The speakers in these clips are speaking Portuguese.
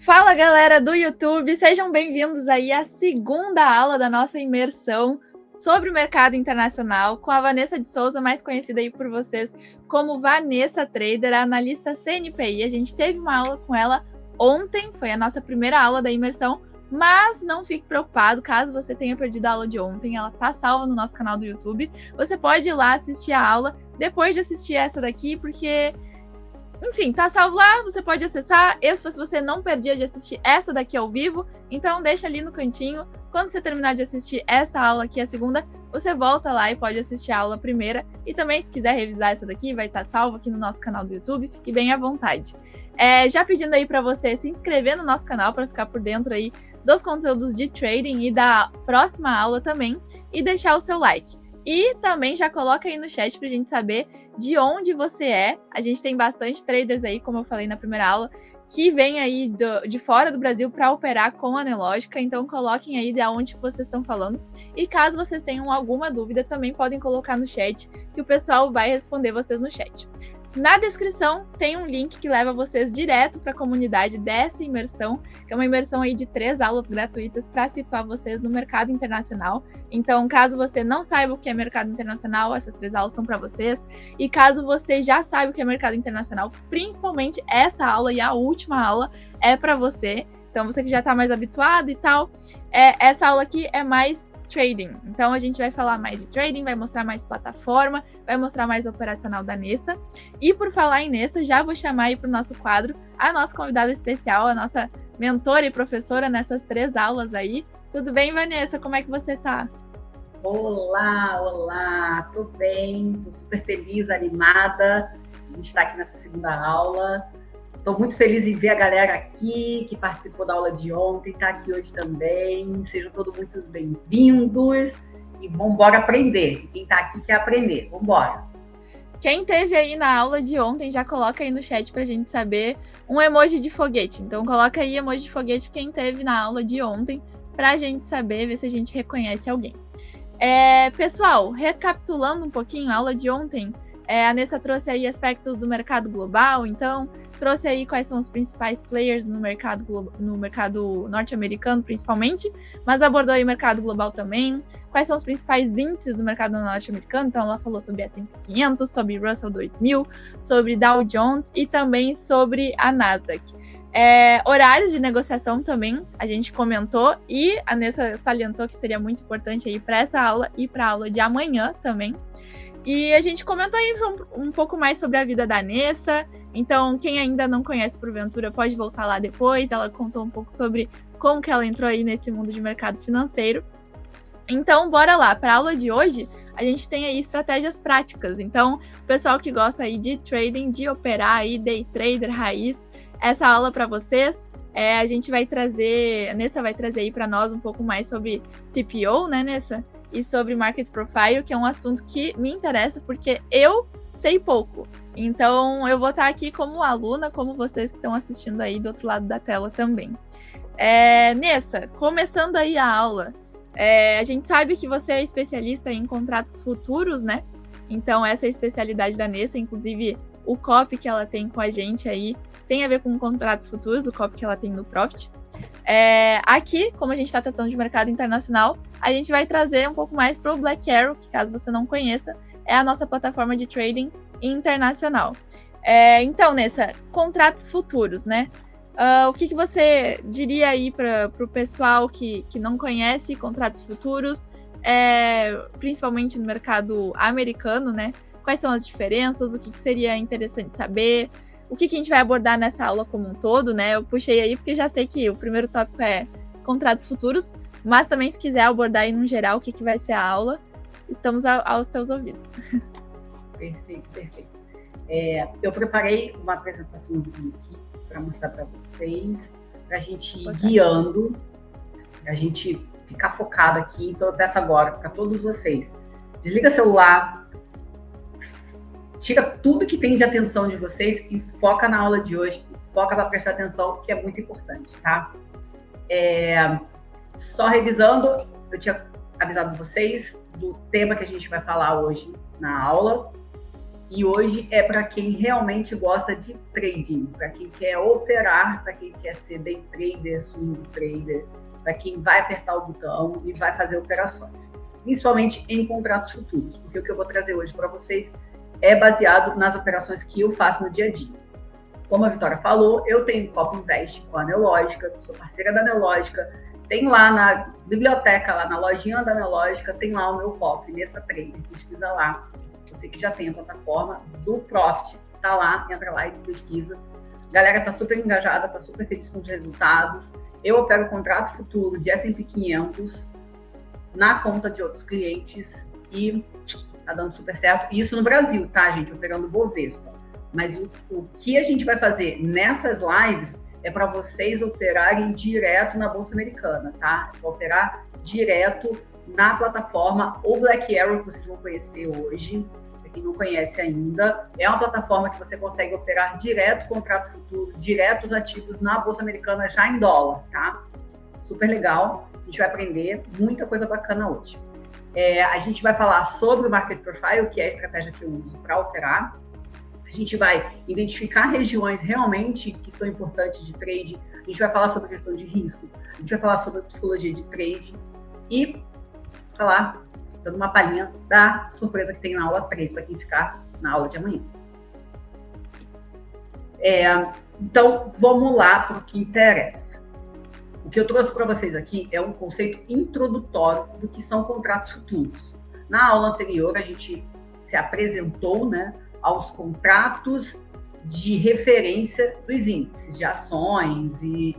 Fala, galera do YouTube, sejam bem-vindos aí à segunda aula da nossa imersão sobre o mercado internacional com a Vanessa de Souza, mais conhecida aí por vocês como Vanessa Trader, analista CNPI. A gente teve uma aula com ela ontem, foi a nossa primeira aula da imersão, mas não fique preocupado, caso você tenha perdido a aula de ontem, ela tá salva no nosso canal do YouTube. Você pode ir lá assistir a aula depois de assistir essa daqui, porque... enfim, tá salvo lá, você pode acessar. Eu, se fosse você, não perdia de assistir essa daqui ao vivo, então deixa ali no cantinho. Quando você terminar de assistir essa aula aqui, a segunda, você volta lá e pode assistir a aula primeira. E também, se quiser revisar essa daqui, vai estar salvo aqui no nosso canal do YouTube, fique bem à vontade. Já pedindo aí para você se inscrever no nosso canal para ficar por dentro aí dos conteúdos de trading e da próxima aula também, e deixar o seu like. E também já coloca aí no chat pra gente saber de onde você é. A gente tem bastante traders aí, como eu falei na primeira aula, que vêm aí de fora do Brasil para operar com a Anelógica. Então coloquem aí de onde vocês estão falando. E caso vocês tenham alguma dúvida, também podem colocar no chat, que o pessoal vai responder vocês no chat. Na descrição tem um link que leva vocês direto para a comunidade dessa imersão, que é uma imersão aí de 3 aulas gratuitas para situar vocês no mercado internacional. Então, caso você não saiba o que é mercado internacional, essas 3 aulas são para vocês. E caso você já saiba o que é mercado internacional, principalmente essa aula e a última aula é para você. Então, você que já está mais habituado e tal, essa aula aqui é mais trading. Então, a gente vai falar mais de trading, vai mostrar mais plataforma, vai mostrar mais operacional da Nessa. E por falar em Nessa, já vou chamar aí para o nosso quadro a nossa convidada especial, a nossa mentora e professora nessas 3 aulas aí. Tudo bem, Vanessa? Como é que você tá? Olá, tô bem, tô super feliz, animada. A gente está aqui nessa segunda aula. Estou muito feliz em ver a galera aqui, que participou da aula de ontem, está aqui hoje também. Sejam todos muito bem-vindos e vamos embora aprender. Quem está aqui quer aprender, vamos embora. Quem teve aí na aula de ontem, já coloca aí no chat para a gente saber um emoji de foguete. Então coloca aí emoji de foguete quem teve na aula de ontem, para a gente saber, ver se a gente reconhece alguém. Pessoal, recapitulando um pouquinho a aula de ontem, a Nessa trouxe aí aspectos do mercado global, então trouxe aí quais são os principais players no mercado norte-americano, principalmente, mas abordou aí o mercado global também, quais são os principais índices do mercado norte-americano, então ela falou sobre S&P 500, sobre Russell 2000, sobre Dow Jones e também sobre a Nasdaq. Horários de negociação também, a gente comentou, e a Nessa salientou que seria muito importante aí para essa aula e para a aula de amanhã também. E a gente comentou aí um pouco mais sobre a vida da Nessa. Então, quem ainda não conhece porventura pode voltar lá depois. Ela contou um pouco sobre como que ela entrou aí nesse mundo de mercado financeiro. Então, bora lá. Para a aula de hoje, a gente tem aí estratégias práticas. Então, o pessoal que gosta aí de trading, de operar aí, day trader raiz, essa aula para vocês. A gente vai trazer, a Nessa vai trazer aí para nós um pouco mais sobre TPO, né, Nessa? E sobre Market Profile, que é um assunto que me interessa, porque eu sei pouco. Então, eu vou estar aqui como aluna, como vocês que estão assistindo aí do outro lado da tela também. Nessa, começando aí a aula, a gente sabe que você é especialista em contratos futuros, né? Então, essa é a especialidade da Nessa, inclusive o copy que ela tem com a gente aí tem a ver com contratos futuros, o copy que ela tem no Profit. Aqui, como a gente está tratando de mercado internacional, a gente vai trazer um pouco mais para o Black Arrow, que caso você não conheça, é a nossa plataforma de trading internacional. Então, Nessa, contratos futuros, né? O que você diria aí para o pessoal que não conhece contratos futuros, principalmente no mercado americano, né? Quais são as diferenças, o que seria interessante saber? O que a gente vai abordar nessa aula como um todo, né? Eu puxei aí porque já sei que o primeiro tópico é contratos futuros, mas também se quiser abordar aí no geral o que vai ser a aula, estamos aos teus ouvidos. Perfeito. Eu preparei uma apresentaçãozinha aqui para mostrar para vocês, para a gente ir guiando, para a gente ficar focado aqui. Então eu peço agora para todos vocês, desliga o celular, tira tudo que tem de atenção de vocês e foca na aula de hoje, foca para prestar atenção, que é muito importante, tá? Só revisando, eu tinha avisado vocês do tema que a gente vai falar hoje na aula. E hoje é para quem realmente gosta de trading, para quem quer operar, para quem quer ser day trader, swing trader, para quem vai apertar o botão e vai fazer operações, principalmente em contratos futuros, porque o que eu vou trazer hoje para vocês é baseado nas operações que eu faço no dia a dia. Como a Vitória falou, eu tenho Cop Invest com a Neológica, sou parceira da Neológica, tem lá na biblioteca, lá na lojinha da Neológica, tem lá o meu Cop, Mesa Trader, pesquisa lá. Você que já tem a plataforma do Profit, tá lá, entra lá e pesquisa. A galera tá super engajada, tá super feliz com os resultados. Eu opero contrato futuro de S&P 500 na conta de outros clientes e tá dando super certo. Isso no Brasil, tá, gente? Operando Bovespa. Mas o que a gente vai fazer nessas lives é para vocês operarem direto na Bolsa Americana, tá? Para operar direto na plataforma ou Black Arrow, que vocês vão conhecer hoje. Para quem não conhece ainda, é uma plataforma que você consegue operar direto contrato futuro, direto os ativos na Bolsa Americana já em dólar, tá? Super legal. A gente vai aprender muita coisa bacana hoje. A gente vai falar sobre o Market Profile, que é a estratégia que eu uso para operar. A gente vai identificar regiões realmente que são importantes de trade. A gente vai falar sobre gestão de risco. A gente vai falar sobre psicologia de trade e falar, dando uma palhinha da surpresa que tem na aula 3, para quem ficar na aula de amanhã. Então, vamos lá para o que interessa. O que eu trouxe para vocês aqui é um conceito introdutório do que são contratos futuros. Na aula anterior, a gente se apresentou, né, aos contratos de referência dos índices de ações e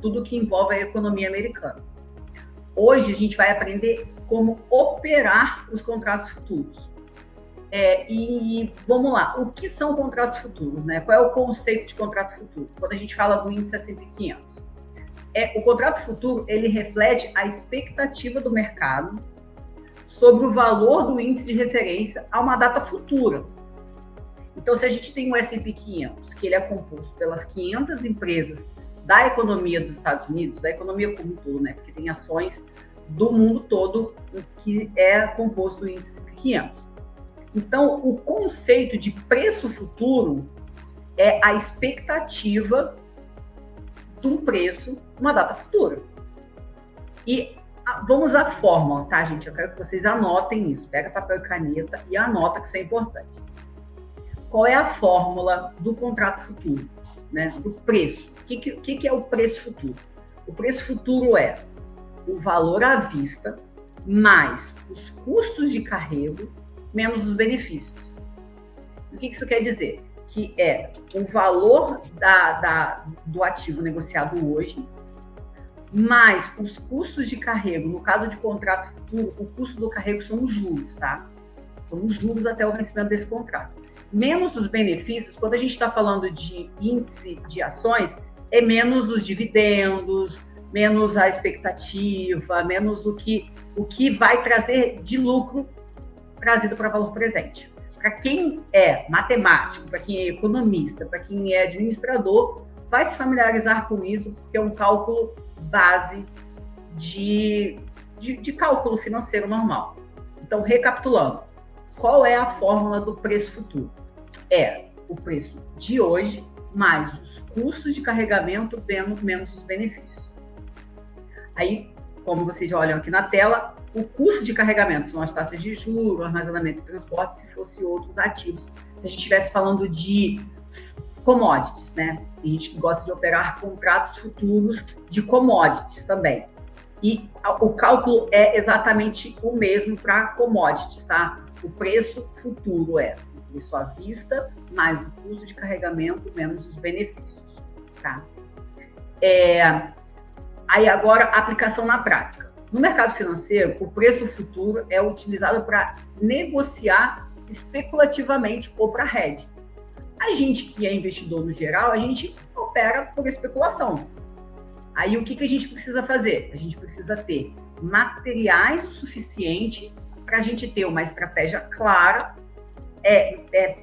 tudo que envolve a economia americana. Hoje a gente vai aprender como operar os contratos futuros. E vamos lá, o que são contratos futuros, né? Qual é o conceito de contrato futuro? Quando a gente fala do índice S&P 500. O contrato futuro, ele reflete a expectativa do mercado sobre o valor do índice de referência a uma data futura. Então, se a gente tem o S&P 500, que ele é composto pelas 500 empresas da economia dos Estados Unidos, da economia como um todo, né? Porque tem ações do mundo todo que é composto do índice S&P 500. Então, o conceito de preço futuro é a expectativa de um preço numa data futura. E vamos à fórmula, tá, gente? Eu quero que vocês anotem isso. Pega papel e caneta e anota que isso é importante. Qual é a fórmula do contrato futuro, né? Do preço. O que é o preço futuro? O preço futuro é o valor à vista mais os custos de carrego menos os benefícios. O que isso quer dizer? Que é o valor do ativo negociado hoje mais os custos de carrego. No caso de contrato futuro, o custo do carrego são os juros, tá? São os juros até o vencimento desse contrato. Menos os benefícios, quando a gente está falando de índice de ações, é menos os dividendos, menos a expectativa, menos o que vai trazer de lucro trazido para valor presente. Para quem é matemático, para quem é economista, para quem é administrador, vai se familiarizar com isso, porque é um cálculo base de cálculo financeiro normal. Então, recapitulando, qual é a fórmula do preço futuro? É o preço de hoje mais os custos de carregamento menos os benefícios. Aí, como vocês já olham aqui na tela, o custo de carregamento são as taxas de juros, armazenamento e transporte, se fosse outros ativos. Se a gente estivesse falando de commodities, né? Tem gente que gosta de operar contratos futuros de commodities também. E o cálculo é exatamente o mesmo para commodities, tá? O preço futuro é o preço à vista mais o custo de carregamento menos os benefícios, tá? Aí agora, aplicação na prática. No mercado financeiro, o preço futuro é utilizado para negociar especulativamente ou para hedge. A gente que é investidor no geral, a gente opera por especulação. Aí o que a gente precisa fazer? A gente precisa ter materiais o suficiente para a gente ter uma estratégia clara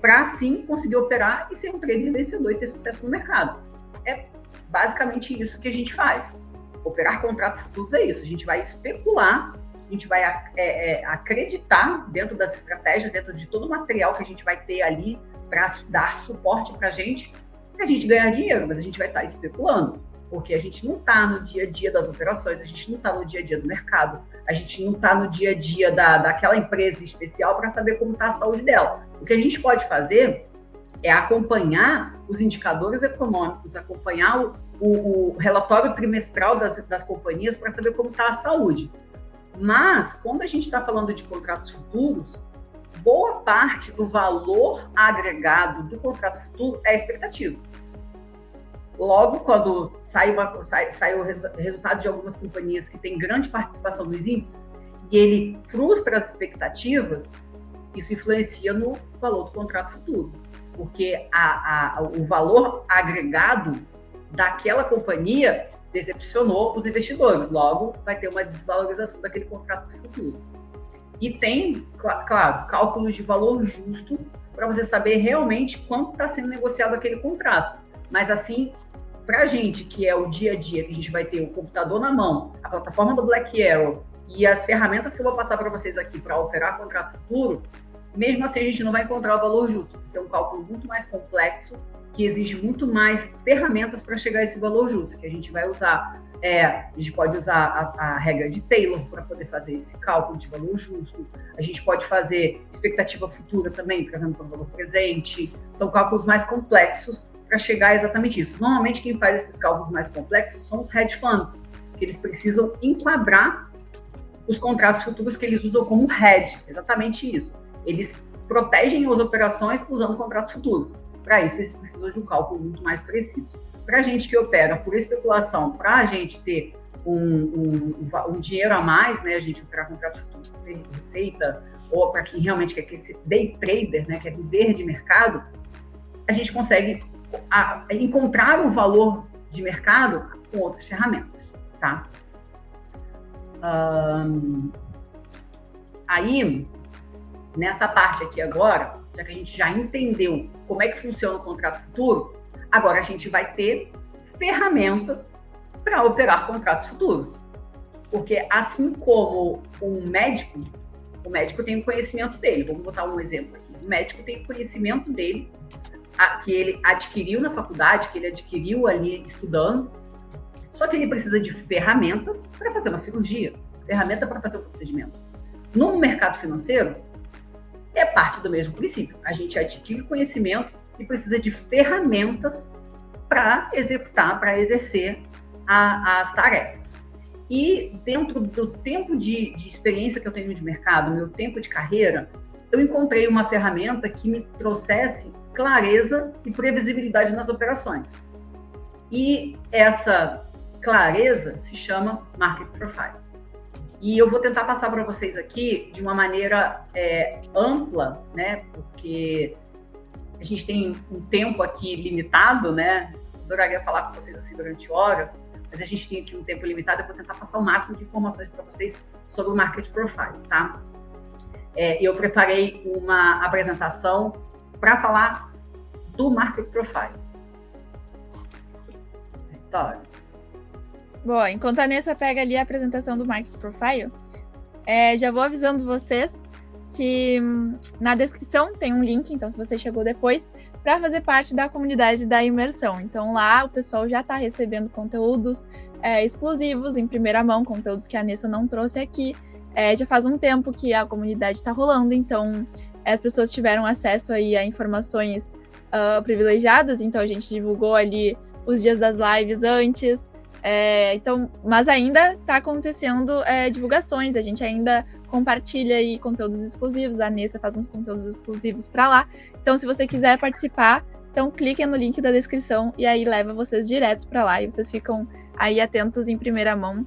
para sim conseguir operar e ser um trader vencedor e ter sucesso no mercado. É basicamente isso que a gente faz. Operar contratos futuros é isso. A gente vai especular gente vai acreditar dentro das estratégias, dentro de todo o material que a gente vai ter ali para dar suporte para a gente ganhar dinheiro, mas a gente vai estar especulando, porque a gente não está no dia a dia das operações, a gente não está no dia a dia do mercado, a gente não está no dia a dia daquela empresa especial para saber como está a saúde dela. O que a gente pode fazer é acompanhar os indicadores econômicos, acompanhar o relatório trimestral das companhias para saber como está a saúde. Mas, quando a gente está falando de contratos futuros, boa parte do valor agregado do contrato futuro é expectativa. Logo, quando sai o resultado de algumas companhias que têm grande participação nos índices e ele frustra as expectativas, isso influencia no valor do contrato futuro, porque o valor agregado daquela companhia decepcionou os investidores, logo vai ter uma desvalorização daquele contrato futuro. E tem, claro, cálculos de valor justo para você saber realmente quanto está sendo negociado aquele contrato. Mas assim, para a gente, que é o dia a dia, que a gente vai ter o computador na mão, a plataforma do Black Arrow e as ferramentas que eu vou passar para vocês aqui para operar contrato futuro, mesmo assim a gente não vai encontrar o valor justo, porque é um cálculo muito mais complexo, que exige muito mais ferramentas para chegar a esse valor justo, que a gente vai usar. A gente pode usar a regra de Taylor para poder fazer esse cálculo de valor justo. A gente pode fazer expectativa futura também, trazendo para o valor presente. São cálculos mais complexos para chegar a exatamente isso. Normalmente, quem faz esses cálculos mais complexos são os hedge funds, que eles precisam enquadrar os contratos futuros que eles usam como hedge. Exatamente isso. Eles protegem as operações usando contratos futuros. Para isso, eles precisam de um cálculo muito mais preciso. Para a gente que opera por especulação, para a gente ter um dinheiro a mais, né, a gente operar contrato futuro, ter receita, ou para quem realmente quer ser day trader, né, quer viver de mercado, a gente consegue encontrar um valor de mercado com outras ferramentas, tá? Aí, nessa parte aqui agora, já que a gente já entendeu como é que funciona o contrato futuro, agora a gente vai ter ferramentas para operar contratos futuros. Porque assim como o médico tem o conhecimento dele. Vamos botar um exemplo aqui. O médico tem o conhecimento dele, que ele adquiriu na faculdade, que ele adquiriu ali estudando, só que ele precisa de ferramentas para fazer uma cirurgia, ferramenta para fazer um procedimento. No mercado financeiro, é parte do mesmo princípio. A gente adquire conhecimento e precisa de ferramentas para executar, para exercer as tarefas. E dentro do tempo de experiência que eu tenho de mercado, meu tempo de carreira, eu encontrei uma ferramenta que me trouxesse clareza e previsibilidade nas operações. E essa clareza se chama Market Profile. E eu vou tentar passar para vocês aqui de uma maneira ampla, né? Porque a gente tem um tempo aqui limitado, né? Adoraria falar com vocês assim durante horas, mas a gente tem aqui um tempo limitado. Eu vou tentar passar o máximo de informações para vocês sobre o Market Profile, tá? Eu preparei uma apresentação para falar do Market Profile. Vitória. Bom, enquanto a Nessa pega ali a apresentação do Market Profile, já vou avisando vocês que na descrição tem um link, então se você chegou depois, para fazer parte da comunidade da imersão. Então lá o pessoal já está recebendo conteúdos exclusivos em primeira mão, conteúdos que a Nessa não trouxe aqui. Já faz um tempo que a comunidade está rolando, então as pessoas tiveram acesso aí a informações privilegiadas, então a gente divulgou ali os dias das lives antes. Mas ainda está acontecendo divulgações, a gente ainda compartilha aí conteúdos exclusivos, a Nessa faz uns conteúdos exclusivos para lá. Então, se você quiser participar, então cliquem no link da descrição e aí leva vocês direto para lá e vocês ficam aí atentos em primeira mão.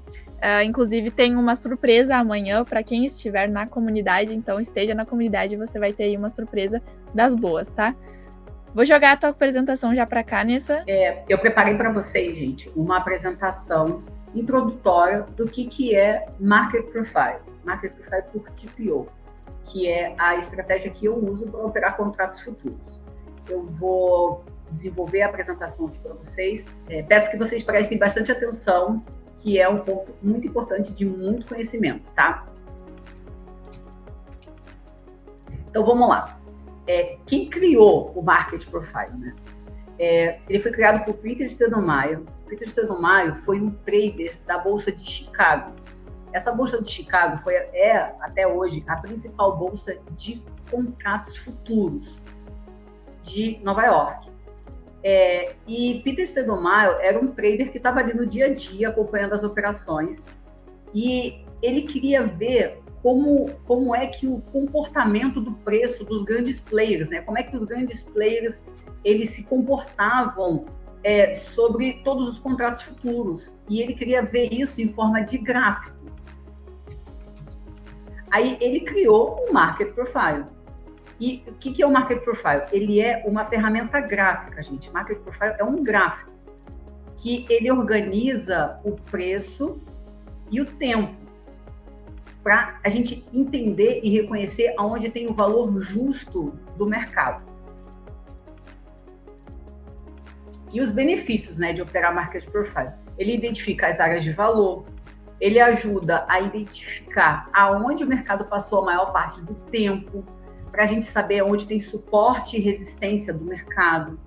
Inclusive, tem uma surpresa amanhã para quem estiver na comunidade, então esteja na comunidade e você vai ter aí uma surpresa das boas, tá? Vou jogar a tua apresentação já para cá, Nessa. Eu preparei para vocês, gente, uma apresentação introdutória do que é Market Profile. Market Profile por TPO, que é a estratégia que eu uso para operar contratos futuros. Eu vou desenvolver a apresentação aqui para vocês. Peço que vocês prestem bastante atenção, que é um ponto muito importante de muito conhecimento, tá? Então, vamos lá. Quem criou o Market Profile, né? Ele foi criado por Peter Steidlmayer. Peter Steidlmayer foi um trader da Bolsa de Chicago. Essa Bolsa de Chicago é, até hoje, a principal bolsa de contratos futuros de Nova York. E Peter Steidlmayer era um trader que estava ali no dia a dia, acompanhando as operações, e ele queria ver como é que o comportamento do preço dos grandes players, né? Como é que os grandes players eles se comportavam sobre todos os contratos futuros. E ele queria ver isso em forma de gráfico. Aí ele criou um Market Profile. E o que é o Market Profile? Ele é uma ferramenta gráfica, gente. Market Profile é um gráfico que ele organiza o preço e o tempo para a gente entender e reconhecer aonde tem o valor justo do mercado. E os benefícios, né, de operar Market Profile. Ele identifica as áreas de valor, ele ajuda a identificar aonde o mercado passou a maior parte do tempo, para a gente saber onde tem suporte e resistência do mercado.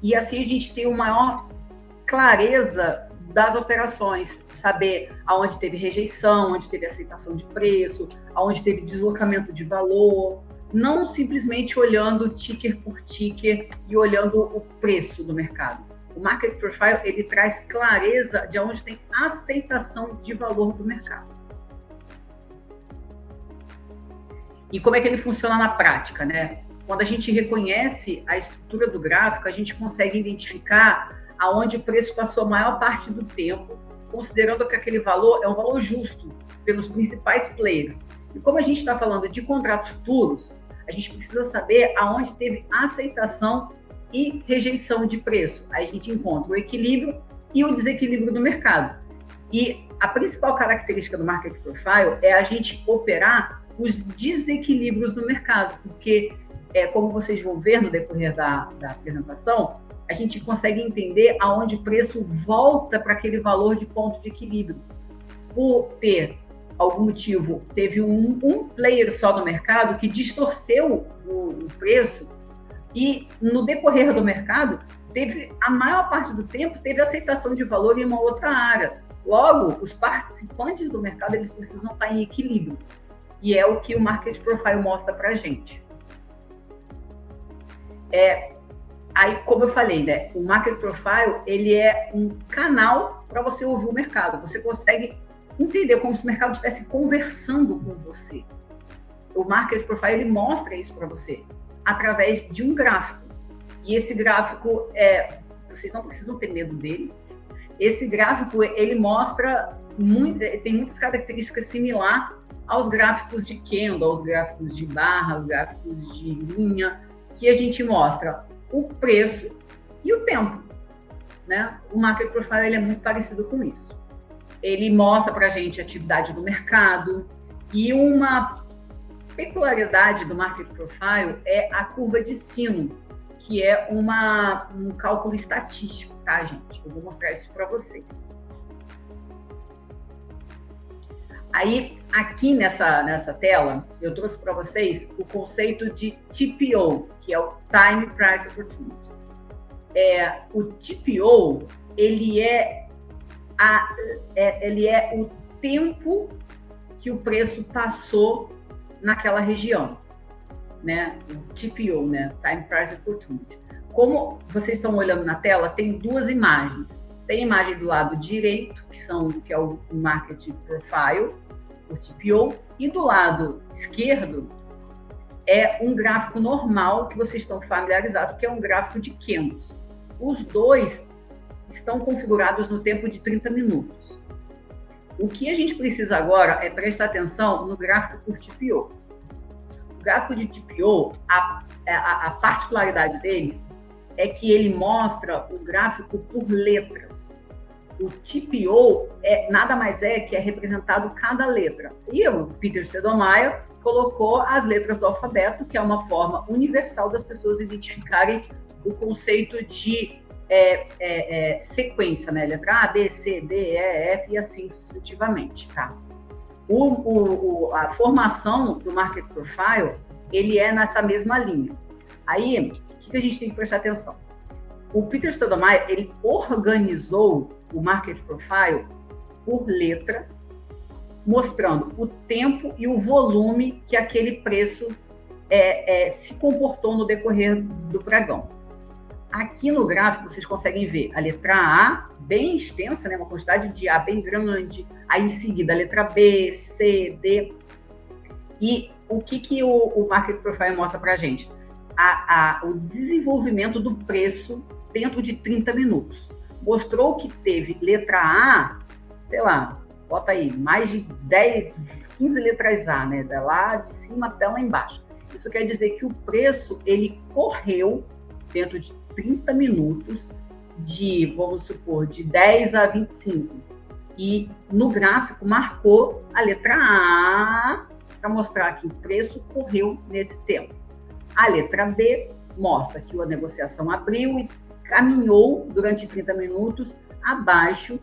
E assim a gente tem uma maior clareza das operações, saber aonde teve rejeição, onde teve aceitação de preço, aonde teve deslocamento de valor, não simplesmente olhando ticker por ticker e olhando o preço do mercado. O Market Profile, ele traz clareza de onde tem aceitação de valor do mercado. E como é que ele funciona na prática, né? Quando a gente reconhece a estrutura do gráfico, a gente consegue identificar aonde o preço passou a maior parte do tempo, considerando que aquele valor é um valor justo pelos principais players. E como a gente está falando de contratos futuros, a gente precisa saber aonde teve aceitação e rejeição de preço. Aí a gente encontra o equilíbrio e o desequilíbrio do mercado. E a principal característica do Market Profile é a gente operar os desequilíbrios no mercado, porque, como vocês vão ver no decorrer da apresentação, a gente consegue entender aonde o preço volta para aquele valor de ponto de equilíbrio. Por ter algum motivo, teve um player só no mercado que distorceu o preço e no decorrer do mercado, a maior parte do tempo, teve aceitação de valor em uma outra área. Logo, os participantes do mercado, eles precisam estar em equilíbrio. E é o que o Market Profile mostra para a gente. Aí, como eu falei, né, o Market Profile, ele é um canal para você ouvir o mercado. Você consegue entender como se o mercado estivesse conversando com você. O Market Profile, ele mostra isso para você através de um gráfico. E esse gráfico, vocês não precisam ter medo dele. Esse gráfico, ele mostra, tem muitas características similares aos gráficos de candle, aos gráficos de barra, aos gráficos de linha, que a gente mostra o preço e o tempo, né? O Market Profile, ele é muito parecido com isso. Ele mostra para a gente a atividade do mercado e uma peculiaridade do Market Profile é a curva de sino, que é um cálculo estatístico, tá, gente? Eu vou mostrar isso para vocês. Aí, aqui nessa tela, eu trouxe para vocês o conceito de TPO, que é o Time Price Opportunity. O TPO, ele é o tempo que o preço passou naquela região, né? O TPO, né? Time Price Opportunity. Como vocês estão olhando na tela, tem duas imagens. Tem a imagem do lado direito, que é o Market Profile, o TPO, e do lado esquerdo é um gráfico normal que vocês estão familiarizados, que é um gráfico de candles. Os dois estão configurados no tempo de 30 minutos. O que a gente precisa agora é prestar atenção no gráfico por TPO. O gráfico de TPO, a particularidade deles é que ele mostra o gráfico por letras. O TPO nada mais que é representado cada letra. E o Peter Steidlmayer colocou as letras do alfabeto, que é uma forma universal das pessoas identificarem o conceito de sequência, né? Letra A, B, C, D, E, F e assim sucessivamente, tá? A formação do Market Profile, ele é nessa mesma linha. Aí, o que a gente tem que prestar atenção? O Peter Stoudemire, ele organizou o Market Profile por letra, mostrando o tempo e o volume que aquele preço se comportou no decorrer do pregão. Aqui no gráfico, vocês conseguem ver a letra A, bem extensa, né? Uma quantidade de A bem grande, aí em seguida a letra B, C, D. E o que o Market Profile mostra para a gente? O desenvolvimento do preço dentro de 30 minutos. Mostrou que teve letra A, sei lá, bota aí, mais de 10, 15 letras A, né? Da lá de cima até lá embaixo. Isso quer dizer que o preço, ele correu dentro de 30 minutos, vamos supor, de 10 a 25. E no gráfico marcou a letra A para mostrar que o preço correu nesse tempo. A letra B mostra que a negociação abriu e caminhou durante 30 minutos abaixo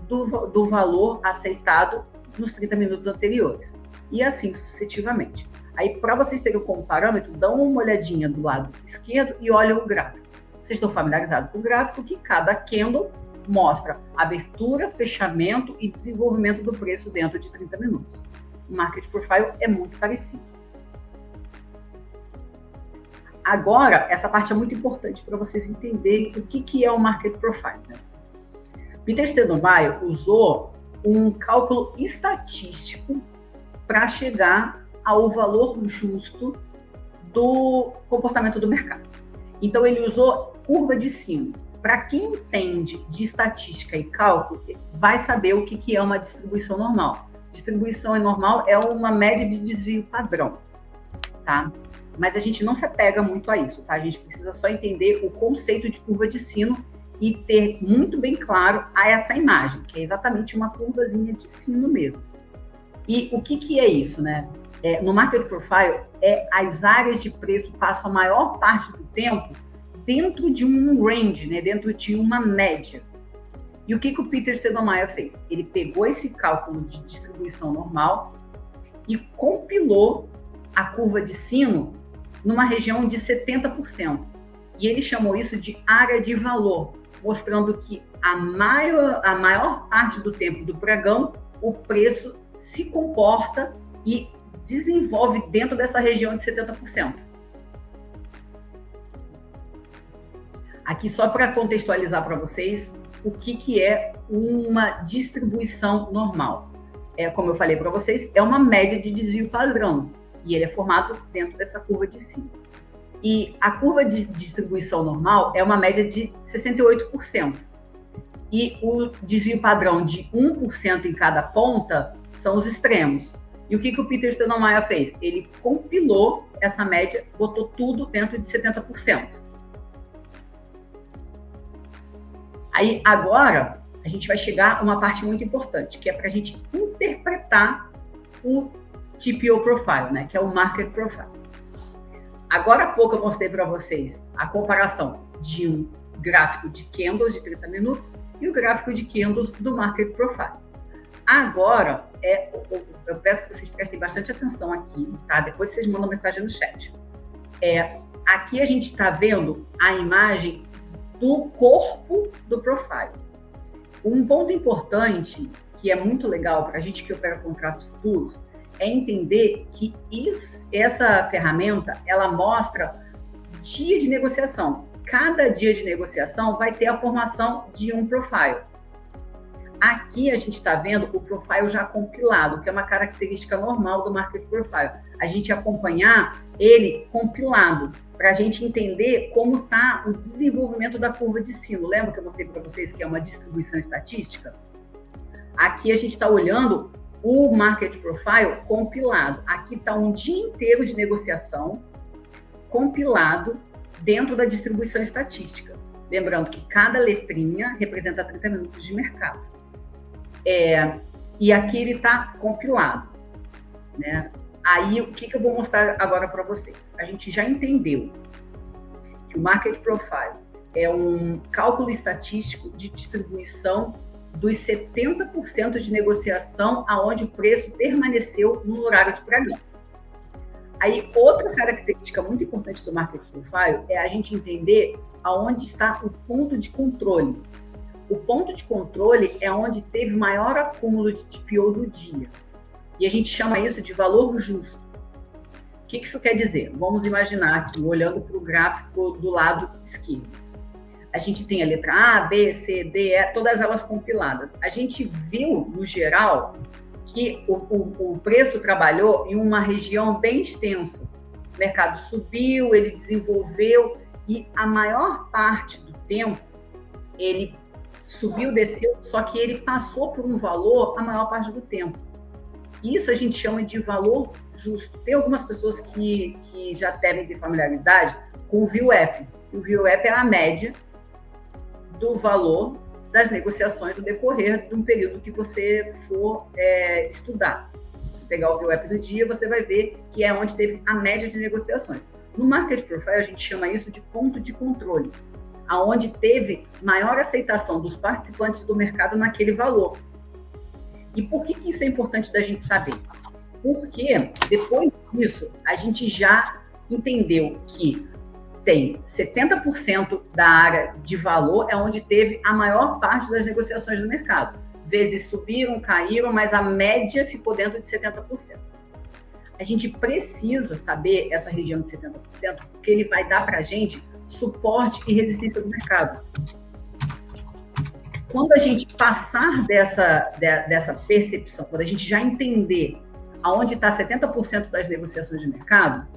do valor aceitado nos 30 minutos anteriores. E assim sucessivamente. Aí, para vocês terem um parâmetro, dão uma olhadinha do lado esquerdo e olham o gráfico. Vocês estão familiarizados com o gráfico que cada candle mostra abertura, fechamento e desenvolvimento do preço dentro de 30 minutos. O Market Profile é muito parecido. Agora, essa parte é muito importante para vocês entenderem o que é o Market Profile, né? Peter Stoudemire usou um cálculo estatístico para chegar ao valor justo do comportamento do mercado. Então, ele usou curva de sino. Para quem entende de estatística e cálculo, vai saber o que é uma distribuição normal. Distribuição normal é uma média de desvio padrão, tá? Mas a gente não se apega muito a isso, tá? A gente precisa só entender o conceito de curva de sino e ter muito bem claro essa imagem, que é exatamente uma curvazinha de sino mesmo. E o que é isso, né? No Market Profile, as áreas de preço passam a maior parte do tempo dentro de um range, né? Dentro de uma média. E o que o Peter Stoudemire fez? Ele pegou esse cálculo de distribuição normal e compilou a curva de sino numa região de 70%. E ele chamou isso de área de valor, mostrando que a maior parte do tempo do pregão, o preço se comporta e desenvolve dentro dessa região de 70%. Aqui, só para contextualizar para vocês, o que é uma distribuição normal. Como eu falei para vocês, é uma média de desvio padrão, e ele é formado dentro dessa curva de sino. E a curva de distribuição normal é uma média de 68%. E o desvio padrão de 1% em cada ponta são os extremos. E o que o Peter Stoudemire fez? Ele compilou essa média, botou tudo dentro de 70%. Aí, agora, a gente vai chegar a uma parte muito importante, que é para a gente interpretar o TPO Profile, né? Que é o Market Profile. Agora há pouco eu mostrei para vocês a comparação de um gráfico de candles de 30 minutos e o gráfico de candles do Market Profile. Agora, eu peço que vocês prestem bastante atenção aqui, tá? Depois vocês mandam mensagem no chat. Aqui a gente está vendo a imagem do corpo do profile. Um ponto importante, que é muito legal para a gente que opera contratos futuros, é entender que essa ferramenta, ela mostra dia de negociação. Cada dia de negociação vai ter a formação de um profile. Aqui a gente está vendo o profile já compilado, que é uma característica normal do Market Profile. A gente acompanhar ele compilado, para a gente entender como está o desenvolvimento da curva de sino. Lembra que eu mostrei para vocês que é uma distribuição estatística? Aqui a gente está olhando o Market Profile compilado. Aqui está um dia inteiro de negociação compilado dentro da distribuição estatística. Lembrando que cada letrinha representa 30 minutos de mercado. E aqui ele está compilado, né? Aí, o que eu vou mostrar agora para vocês? A gente já entendeu que o Market Profile é um cálculo estatístico de distribuição dos 70% de negociação aonde o preço permaneceu no horário de pregão. Aí, outra característica muito importante do Market Profile é a gente entender aonde está o ponto de controle. O ponto de controle é onde teve maior acúmulo de TPO do dia. E a gente chama isso de valor justo. O que isso quer dizer? Vamos imaginar aqui, olhando para o gráfico do lado esquerdo. A gente tem a letra A, B, C, D, E, todas elas compiladas. A gente viu, no geral, que o preço trabalhou em uma região bem extensa. O mercado subiu, ele desenvolveu, e a maior parte do tempo, ele subiu, desceu, só que ele passou por um valor a maior parte do tempo. Isso a gente chama de valor justo. Tem algumas pessoas que já devem ter familiaridade com o VWAP. O VWAP é a média do valor das negociações no decorrer de um período que você for estudar. Se você pegar o VWAP do dia, você vai ver que é onde teve a média de negociações. No Market Profile, a gente chama isso de ponto de controle, aonde teve maior aceitação dos participantes do mercado naquele valor. E por que isso é importante da gente saber? Porque depois disso, a gente já entendeu que tem 70% da área de valor é onde teve a maior parte das negociações do mercado. Vezes subiram, caíram, mas a média ficou dentro de 70%. A gente precisa saber essa região de 70%, porque ele vai dar para a gente suporte e resistência do mercado. Quando a gente passar dessa percepção, quando a gente já entender aonde está 70% das negociações de mercado,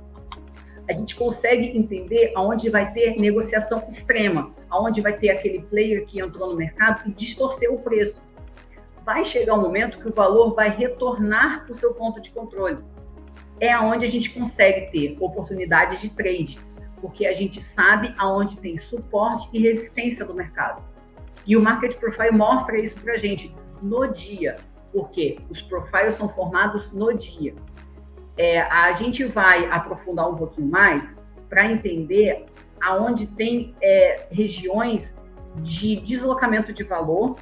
a gente consegue entender aonde vai ter negociação extrema, aonde vai ter aquele player que entrou no mercado e distorceu o preço. Vai chegar um momento que o valor vai retornar para o seu ponto de controle. É aonde a gente consegue ter oportunidades de trade, porque a gente sabe aonde tem suporte e resistência do mercado. E o Market Profile mostra isso para a gente no dia, porque os profiles são formados no dia. A gente vai aprofundar um pouquinho mais para entender aonde tem regiões de deslocamento de valor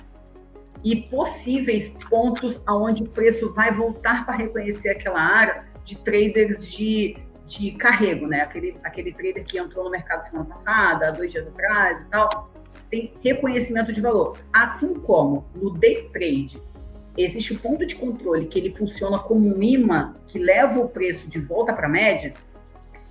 e possíveis pontos aonde o preço vai voltar para reconhecer aquela área de traders de carrego, né? Aquele trader que entrou no mercado semana passada, 2 dias atrás e tal, tem reconhecimento de valor. Assim como no day trade, existe o ponto de controle que ele funciona como um imã que leva o preço de volta para a média.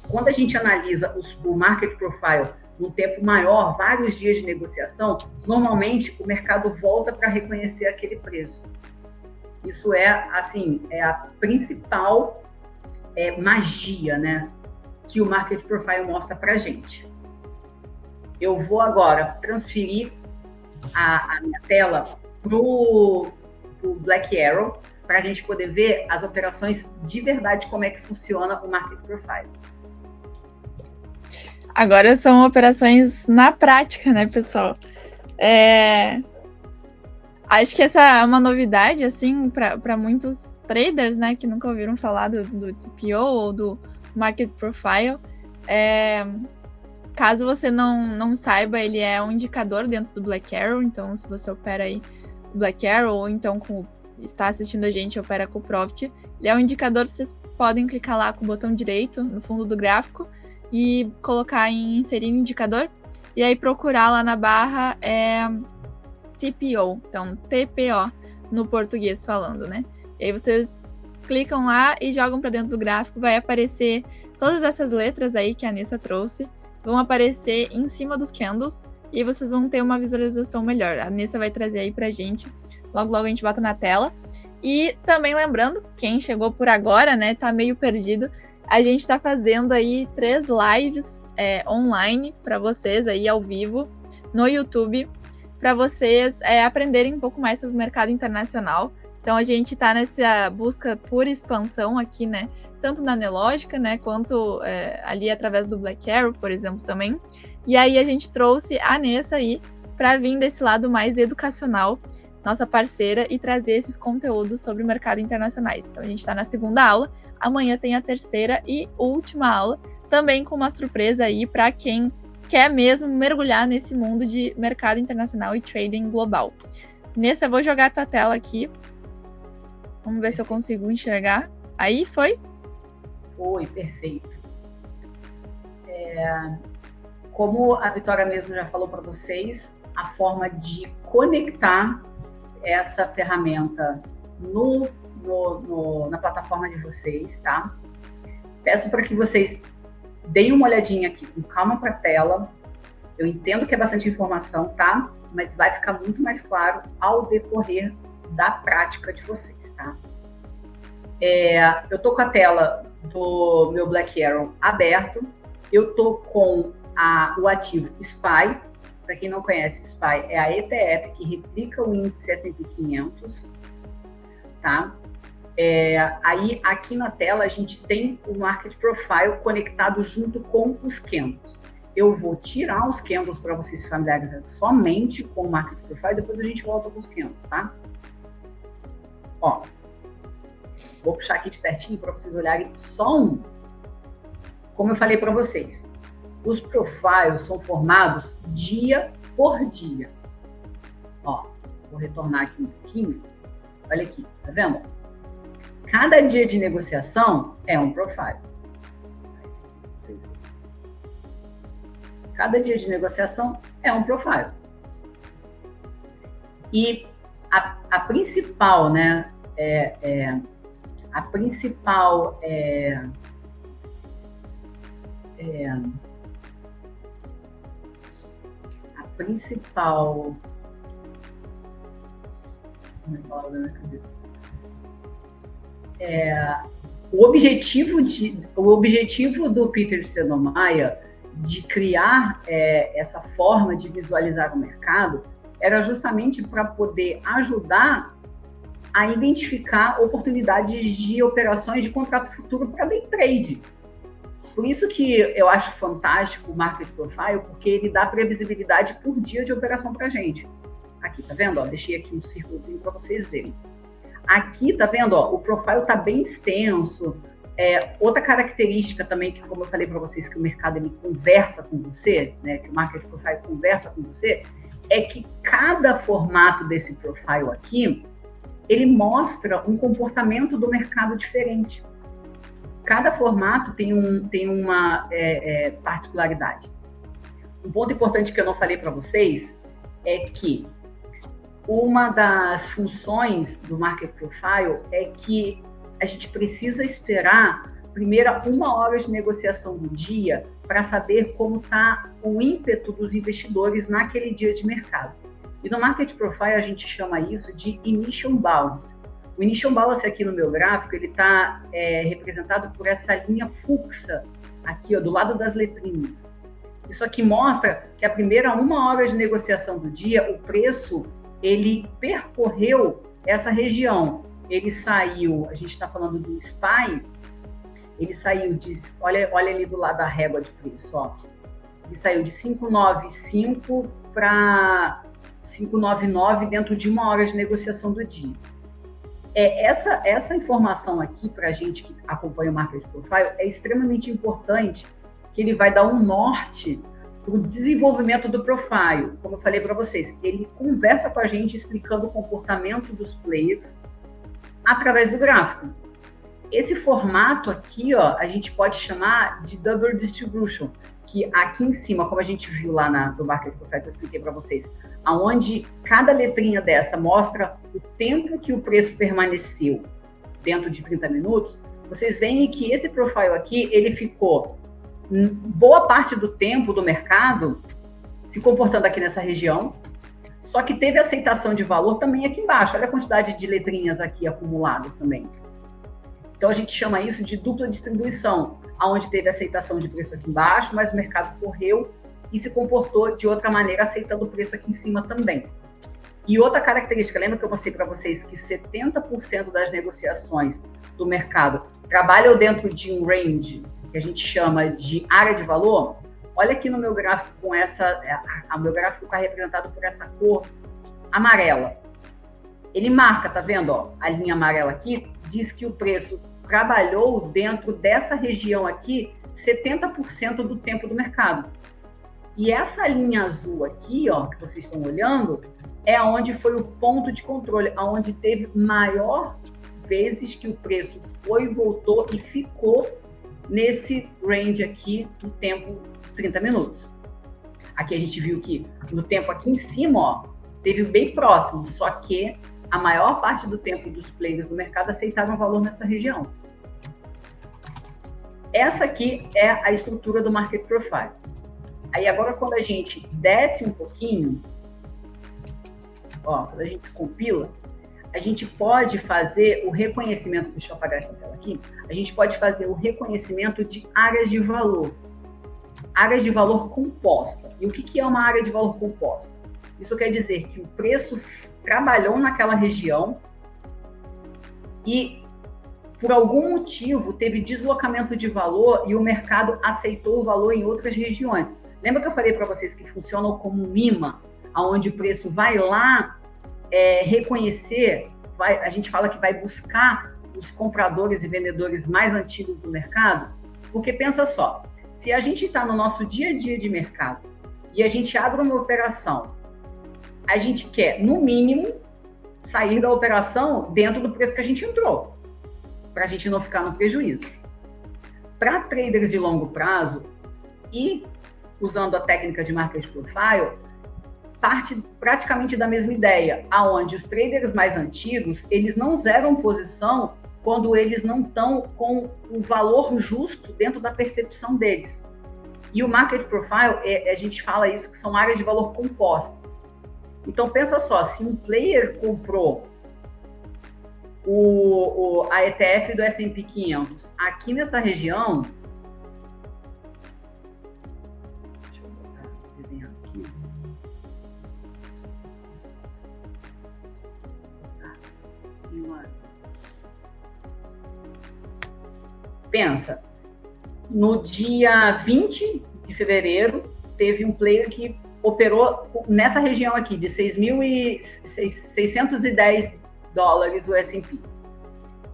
Quando a gente analisa o Market Profile num tempo maior, vários dias de negociação, normalmente o mercado volta para reconhecer aquele preço. Isso é a principal magia, né, que o Market Profile mostra para a gente. Eu vou agora transferir a minha tela para o Black Arrow, para a gente poder ver as operações de verdade, como é que funciona o Market Profile. Agora são operações na prática, né, pessoal? Acho que essa é uma novidade, assim, para muitos traders, né, que nunca ouviram falar do TPO ou do Market Profile. Caso você não saiba, ele é um indicador dentro do Black Arrow, então se você opera aí Black Arrow, ou então está assistindo a gente, opera com o Profit, ele é um indicador que vocês podem clicar lá com o botão direito no fundo do gráfico e colocar em inserir indicador, e aí procurar lá na barra TPO, então TPO no português falando, né? E aí vocês clicam lá e jogam para dentro do gráfico, vai aparecer todas essas letras aí que a Anessa trouxe, vão aparecer em cima dos candles, e aí vocês vão ter uma visualização melhor. A Anessa vai trazer aí pra gente, logo a gente bota na tela. E também lembrando, quem chegou por agora, né, tá meio perdido, a gente tá fazendo aí 3 lives online para vocês aí ao vivo no YouTube, para vocês aprenderem um pouco mais sobre o mercado internacional. Então a gente tá nessa busca por expansão aqui, né, tanto na Nelogica, né, quanto ali através do Black Arrow, por exemplo, também. E aí a gente trouxe a Anessa aí para vir desse lado mais educacional, nossa parceira, e trazer esses conteúdos sobre o mercado internacionais. Então a gente está na segunda aula, amanhã tem a terceira e última aula, também com uma surpresa aí para quem quer mesmo mergulhar nesse mundo de mercado internacional e trading global. Nessa, eu vou jogar a tua tela aqui. Vamos ver se eu consigo enxergar. Aí, foi? Foi, perfeito. Como a Vitória mesmo já falou para vocês, a forma de conectar essa ferramenta na plataforma de vocês, tá? Peço para que vocês deem uma olhadinha aqui com calma para a tela. Eu entendo que é bastante informação, tá? Mas vai ficar muito mais claro ao decorrer da prática de vocês, tá? Eu tô com a tela do meu Black Arrow aberto. Eu tô com o ativo SPY. Para quem não conhece, SPY é a ETF que replica o índice S&P 500, tá? Aí, aqui na tela, a gente tem o Market Profile conectado junto com os candles. Eu vou tirar os candles para vocês se familiarizarem somente com o Market Profile, depois a gente volta com os candles, tá? Ó, vou puxar aqui de pertinho para vocês olharem só um. Como eu falei para vocês, os profiles são formados dia por dia. Ó, vou retornar aqui um pouquinho. Olha aqui, tá vendo? Cada dia de negociação é um profile. Cada dia de negociação é um profile. E a principal, né, a principal o objetivo do Peter Stenomaia de criar essa forma de visualizar o mercado era justamente para poder ajudar a identificar oportunidades de operações de contrato futuro para day trade. Por isso que eu acho fantástico o Market Profile, porque ele dá previsibilidade por dia de operação para a gente. Aqui, tá vendo? Ó, deixei aqui um círculozinho para vocês verem. Aqui, tá vendo? Ó, o profile está bem extenso. Outra característica também, que como eu falei para vocês, que o mercado ele conversa com você, né, que o Market Profile conversa com você, é que cada formato desse profile aqui, ele mostra um comportamento do mercado diferente. Cada formato tem uma particularidade. Um ponto importante que eu não falei para vocês é que uma das funções do Market Profile é que a gente precisa esperar primeiro 1 hora de negociação do dia para saber como está o ímpeto dos investidores naquele dia de mercado. E no Market Profile a gente chama isso de Initial Balance. O Initial Balance aqui no meu gráfico, ele está representado por essa linha fluxa aqui, ó, do lado das letrinhas. Isso aqui mostra que a primeira 1 hora de negociação do dia, o preço, ele percorreu essa região. Ele saiu, a gente está falando do SPY, ele saiu de, olha ali do lado da régua de preço, ó. Ele saiu de 595 para 599 dentro de 1 hora de negociação do dia. Essa informação aqui, para a gente que acompanha o Market Profile, é extremamente importante, que ele vai dar um norte para o desenvolvimento do profile. Como eu falei para vocês, ele conversa com a gente explicando o comportamento dos players através do gráfico. Esse formato aqui, ó, a gente pode chamar de Double Distribution, que aqui em cima, como a gente viu lá do Market Profile, que eu expliquei para vocês, aonde cada letrinha dessa mostra o tempo que o preço permaneceu dentro de 30 minutos, vocês veem que esse profile aqui, ele ficou boa parte do tempo do mercado se comportando aqui nessa região, só que teve aceitação de valor também aqui embaixo. Olha a quantidade de letrinhas aqui acumuladas também. Então, a gente chama isso de dupla distribuição, onde teve aceitação de preço aqui embaixo, mas o mercado correu e se comportou de outra maneira, aceitando o preço aqui em cima também. E outra característica, lembra que eu mostrei para vocês que 70% das negociações do mercado trabalham dentro de um range, que a gente chama de área de valor? Olha aqui no meu gráfico com essa... O meu gráfico está representado por essa cor amarela. Ele marca, tá vendo? Ó, a linha amarela aqui diz que o preço trabalhou dentro dessa região aqui 70% do tempo do mercado. E essa linha azul aqui, ó, que vocês estão olhando, é onde foi o ponto de controle, onde teve maior vezes que o preço foi, voltou e ficou nesse range aqui do tempo de 30 minutos. Aqui a gente viu que no tempo aqui em cima, ó, teve bem próximo, só que a maior parte do tempo dos players do mercado aceitaram o valor nessa região. Essa aqui é a estrutura do Market Profile. Aí agora quando a gente desce um pouquinho, ó, quando a gente compila, a gente pode fazer o reconhecimento, deixa eu apagar essa tela aqui, a gente pode fazer o reconhecimento de áreas de valor. Áreas de valor composta. E o que é uma área de valor composta? Isso quer dizer que o preço trabalhou naquela região e, por algum motivo, teve deslocamento de valor e o mercado aceitou o valor em outras regiões. Lembra que eu falei para vocês que funcionam como um imã, onde o preço vai lá reconhecer, a gente fala que vai buscar os compradores e vendedores mais antigos do mercado? Porque pensa só, se a gente está no nosso dia a dia de mercado e a gente abre uma operação, a gente quer, no mínimo, sair da operação dentro do preço que a gente entrou, para a gente não ficar no prejuízo. Para traders de longo prazo e usando a técnica de Market Profile, parte praticamente da mesma ideia, aonde os traders mais antigos, eles não zeram posição quando eles não estão com o valor justo dentro da percepção deles. E o Market Profile, a gente fala isso, que são áreas de valor compostas. Então, pensa só, se um player comprou a ETF do S&P 500 aqui nessa região, deixa eu desenhar aqui. Pensa, no dia 20 de fevereiro, teve um player que operou nessa região aqui, de 6.610 dólares o S&P.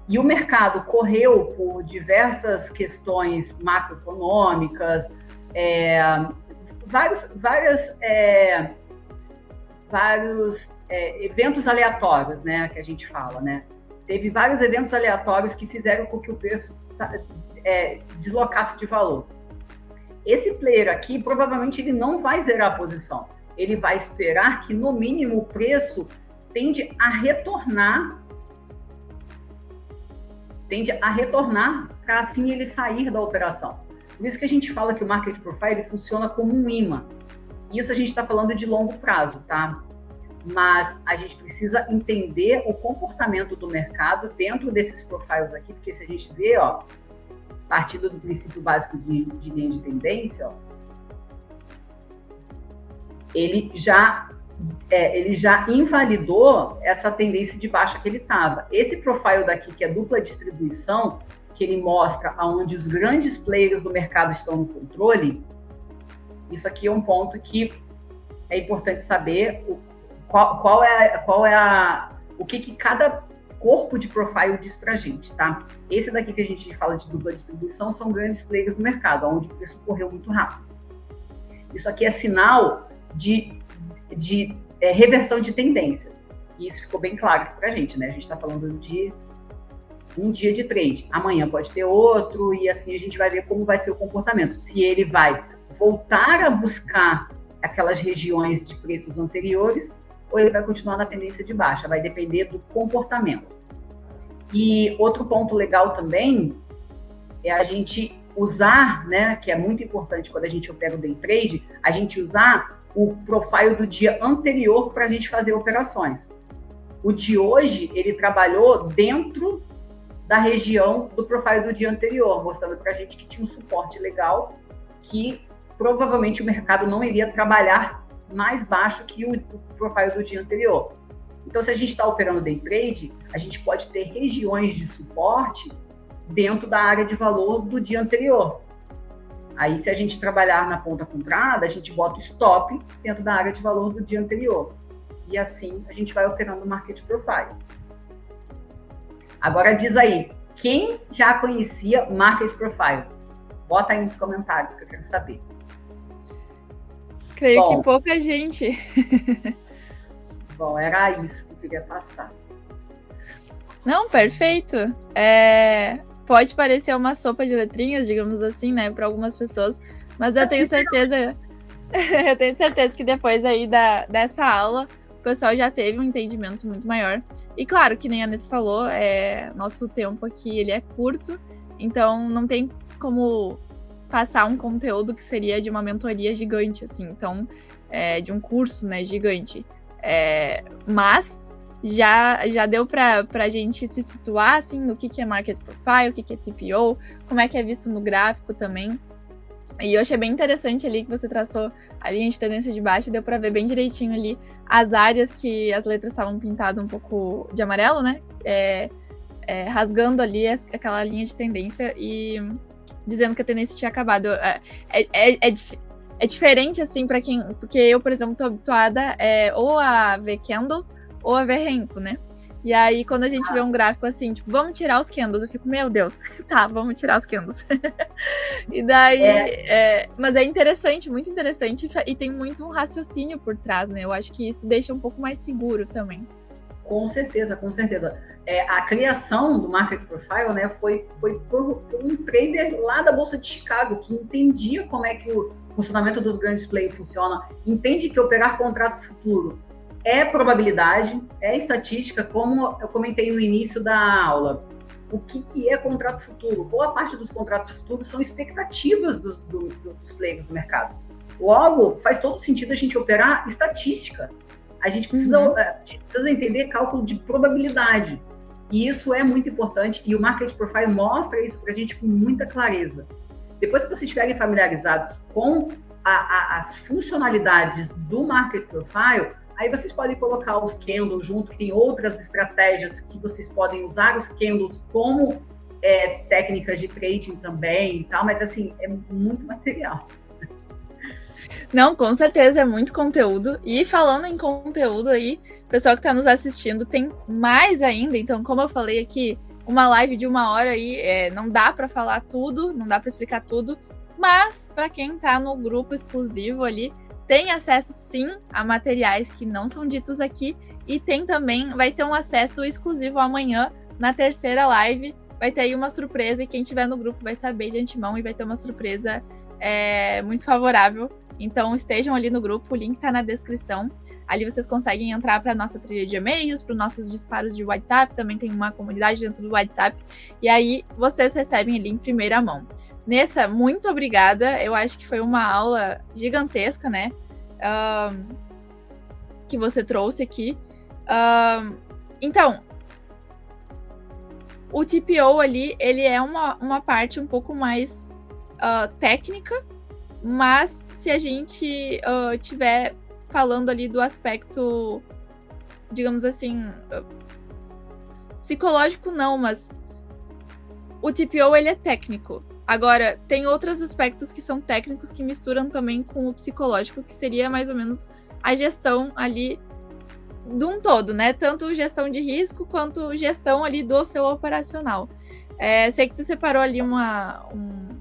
E o mercado correu por diversas questões macroeconômicas, vários eventos aleatórios, né, que a gente fala, né? Teve vários eventos aleatórios que fizeram com que o preço deslocasse de valor. Esse player aqui, provavelmente, ele não vai zerar a posição. Ele vai esperar que, no mínimo, o preço tende a retornar para, assim, ele sair da operação. Por isso que a gente fala que o Market Profile funciona como um imã. Isso a gente está falando de longo prazo, tá? Mas a gente precisa entender o comportamento do mercado dentro desses profiles aqui, porque se a gente vê, ó, partindo do princípio básico de linha de tendência, ó, ele já invalidou essa tendência de baixa que ele estava. Esse profile daqui, que é dupla distribuição, que ele mostra aonde os grandes players do mercado estão no controle, isso aqui é um ponto que é importante saber o que cada corpo de profile diz pra gente, tá? Esse daqui que a gente fala de dupla distribuição são grandes players do mercado, onde o preço correu muito rápido. Isso aqui é sinal de reversão de tendência. E isso ficou bem claro aqui pra gente, né? A gente está falando de um dia de trade. Amanhã pode ter outro, e assim a gente vai ver como vai ser o comportamento. Se ele vai voltar a buscar aquelas regiões de preços anteriores, ou ele vai continuar na tendência de baixa, vai depender do comportamento. E outro ponto legal também é a gente usar, né, que é muito importante quando a gente opera o day trade, a gente usar o profile do dia anterior para a gente fazer operações. O de hoje, ele trabalhou dentro da região do profile do dia anterior, mostrando para a gente que tinha um suporte legal, que provavelmente o mercado não iria trabalhar mais baixo que o profile do dia anterior. Então, se a gente está operando day trade, a gente pode ter regiões de suporte dentro da área de valor do dia anterior. Aí, se a gente trabalhar na ponta comprada, a gente bota o stop dentro da área de valor do dia anterior. E assim, a gente vai operando o Market Profile. Agora, diz aí, quem já conhecia Market Profile? Bota aí nos comentários que eu quero saber. Creio que pouca gente. Bom, era isso que eu queria passar. Não, perfeito. pode parecer uma sopa de letrinhas, digamos assim, né, para algumas pessoas, mas eu tenho certeza, eu tenho certeza que depois aí dessa aula o pessoal já teve um entendimento muito maior. E claro, que nem a Anessa falou, nosso tempo aqui ele é curto, então não tem como passar um conteúdo que seria de uma mentoria gigante, assim, então, de um curso, né, gigante. Mas já deu pra gente se situar, assim, no que é Market Profile, o que é TPO, como é que é visto no gráfico também. E eu achei bem interessante ali que você traçou a linha de tendência de baixa, deu pra ver bem direitinho ali as áreas que as letras estavam pintadas um pouco de amarelo, né? Rasgando ali aquela linha de tendência e dizendo que a tendência tinha acabado. É diferente, assim, pra quem... Porque eu, por exemplo, tô habituada ou a ver candles ou a ver Renko, né? E aí, quando a gente vê um gráfico assim, tipo, vamos tirar os candles, eu fico, meu Deus, tá, vamos tirar os candles. E daí, mas é interessante, muito interessante, e tem muito um raciocínio por trás, né? Eu acho que isso deixa um pouco mais seguro também. Com certeza, com certeza. A criação do Market Profile, né, foi por um trader lá da Bolsa de Chicago, que entendia como é que o funcionamento dos grandes players funciona, entende que operar contrato futuro é probabilidade, é estatística, como eu comentei no início da aula. O que é contrato futuro? Boa parte dos contratos futuros são expectativas dos players do mercado. Logo, faz todo sentido a gente operar estatística. A gente precisa entender cálculo de probabilidade. E isso é muito importante, e o Market Profile mostra isso para a gente com muita clareza. Depois que vocês estiverem familiarizados com as funcionalidades do Market Profile, aí vocês podem colocar os candles junto, que tem outras estratégias que vocês podem usar os candles como técnicas de trading também e tal, mas assim, é muito material. Não, com certeza, é muito conteúdo. E falando em conteúdo aí, pessoal que está nos assistindo, tem mais ainda. Então, como eu falei aqui, uma live de 1 hora aí, não dá para falar tudo, não dá para explicar tudo. Mas, para quem está no grupo exclusivo ali, tem acesso sim a materiais que não são ditos aqui. E vai ter um acesso exclusivo amanhã, na terceira live. Vai ter aí uma surpresa, e quem estiver no grupo vai saber de antemão, e vai ter uma surpresa muito favorável. Então estejam ali no grupo, o link está na descrição. Ali vocês conseguem entrar para a nossa trilha de e-mails, para os nossos disparos de WhatsApp, também tem uma comunidade dentro do WhatsApp, e aí vocês recebem ali em primeira mão. Nessa, muito obrigada, eu acho que foi uma aula gigantesca, né, que você trouxe aqui. Então, o TPO ali, ele é uma parte um pouco mais técnica, mas se a gente tiver falando ali do aspecto, digamos assim, psicológico não, mas o TPO ele é técnico. Agora, tem outros aspectos que são técnicos que misturam também com o psicológico, que seria mais ou menos a gestão ali de um todo, né? Tanto gestão de risco quanto gestão ali do seu operacional. Sei que tu separou ali um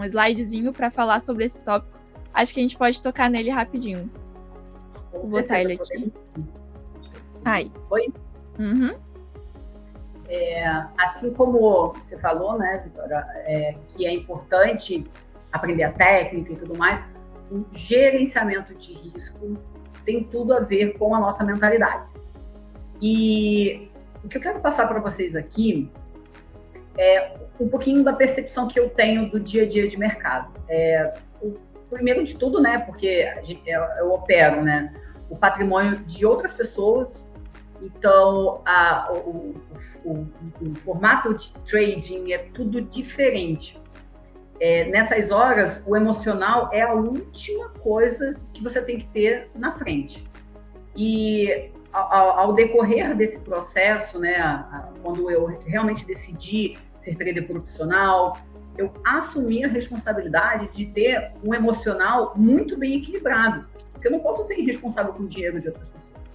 slidezinho para falar sobre esse tópico. Acho que a gente pode tocar nele rapidinho. Vou botar ele aqui. Aí. Foi? Uhum. Assim como você falou, né, Vitória, que é importante aprender a técnica e tudo mais, o gerenciamento de risco tem tudo a ver com a nossa mentalidade. E o que eu quero passar para vocês aqui é um pouquinho da percepção que eu tenho do dia a dia de mercado. Primeiro de tudo, né, porque eu opero, né, o patrimônio de outras pessoas, então o formato de trading é tudo diferente. Nessas horas, o emocional é a última coisa que você tem que ter na frente. E ao decorrer desse processo, né, quando eu realmente decidi ser trader profissional, eu assumi a responsabilidade de ter um emocional muito bem equilibrado, porque eu não posso ser irresponsável com o dinheiro de outras pessoas.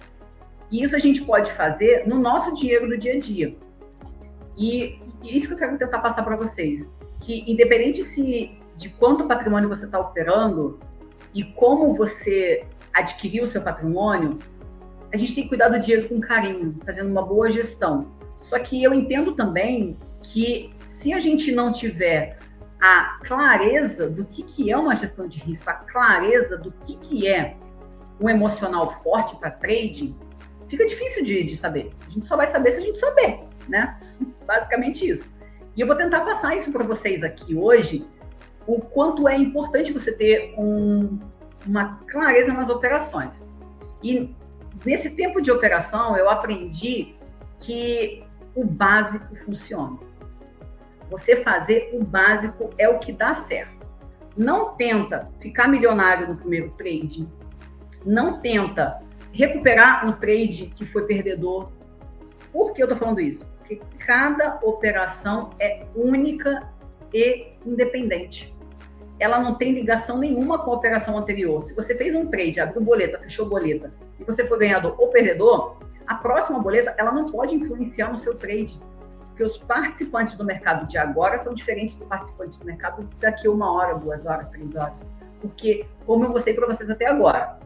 E isso a gente pode fazer no nosso dinheiro do dia a dia. E isso que eu quero tentar passar para vocês, que independente de quanto patrimônio você está operando e como você adquiriu o seu patrimônio, a gente tem que cuidar do dinheiro com carinho, fazendo uma boa gestão. Só que eu entendo também que se a gente não tiver a clareza do que é uma gestão de risco, a clareza do que é um emocional forte para trading, fica difícil de saber. A gente só vai saber se a gente souber, né? Basicamente isso. E eu vou tentar passar isso para vocês aqui hoje, o quanto é importante você ter uma clareza nas operações. E nesse tempo de operação, eu aprendi que o básico funciona. Você fazer o básico é o que dá certo. Não tenta ficar milionário no primeiro trade. Não tenta recuperar um trade que foi perdedor. Por que eu estou falando isso? Porque cada operação é única e independente. Ela não tem ligação nenhuma com a operação anterior. Se você fez um trade, abriu boleta, fechou boleta, e você foi ganhador ou perdedor, a próxima boleta ela não pode influenciar no seu trade. Porque os participantes do mercado de agora são diferentes do participante do mercado daqui a 1 hora, 2 horas, 3 horas. Porque, como eu mostrei para vocês até agora,